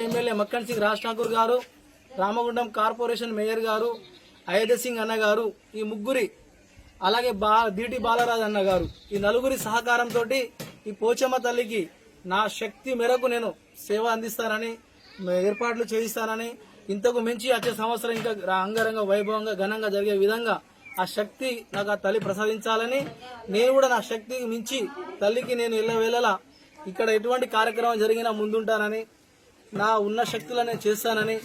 MLA Makkan Singh Raj Thakur గారు, Ramagundam corporation mayor గారు, అయోధ్య సింగ్ అన్న గారు, ఈ ముగ్గురి అలాగే బీటీ బాలరాజ్ అన్న గారు, ఈ నలుగురి సహకారంతో ఈ పోచమ్మ తల్లికి నా శక్తి మేరకు నేను సేవ అందిస్తానని, ఏర్పాట్లు చేయిస్తానని, ఇంతకు మించి వచ్చే సంవత్సరం ఇంకా అంగరంగ వైభవంగా ఘనంగా జరిగే విధంగా ఆ శక్తి నాకు ఆ తల్లి ప్రసాదించాలని, నేను కూడా నా శక్తికి మించి తల్లికి నేను ఎల్లవేళలా ఇక్కడ ఎటువంటి కార్యక్రమం జరిగినా ముందుంటానని, నా ఉన్న శక్తులను నేను చేస్తానని,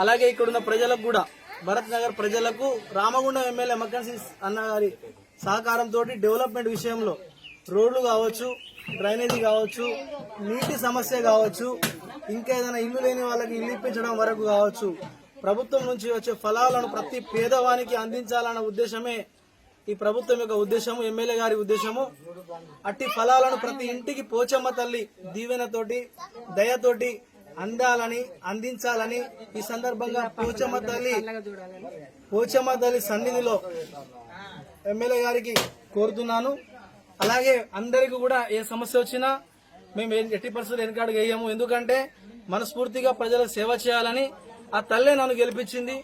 అలాగే ఇక్కడున్న ప్రజలకు కూడా భరత్ నగర్ ప్రజలకు రామగుండం ఎమ్మెల్యే మక్కన్ సింగ్ అన్న గారి సహకారంతో డెవలప్మెంట్ విషయంలో రోడ్లు కావచ్చు, డ్రైనేజీ కావచ్చు, నీటి సమస్య కావచ్చు, ఇంకా ఏదైనా ఇల్లు లేని వాళ్ళకి ఇల్లు ఇప్పించడం వరకు కావచ్చు, ప్రభుత్వం నుంచి వచ్చే ఫలాలను ప్రతి పేదవానికి అందించాలన్న ఉద్దేశమే ఈ ప్రభుత్వం యొక్క ఉద్దేశము, ఎమ్మెల్యే గారి ఉద్దేశము. అట్టి ఫలాలను ప్రతి ఇంటికి పోచమ్మ తల్లి దీవెనతోటి, దయతోటి అందాలని, అందించాలని ఈ సందర్భంగా పోచమ్మ తల్లి సన్నిధిలో ఎమ్మెల్యే గారికి కోరుతున్నాను. అలాగే అందరికీ కూడా ఏ సమస్య వచ్చినా మేము ఎట్టి పరిస్థితులు వెనకాడుగా వేయము. ఎందుకంటే మనస్ఫూర్తిగా ప్రజలకు సేవ చేయాలని ఆ తల్లే నన్ను గెలిపించింది.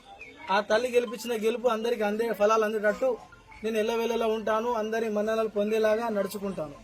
ఆ తల్లి గెలిపించిన గెలుపు అందరికీ అందే ఫలాలు అందేటట్టు నేను ఎల్లవేళలా ఉంటాను. అందరి మన్ననలు పొందేలాగా నడుచుకుంటాను.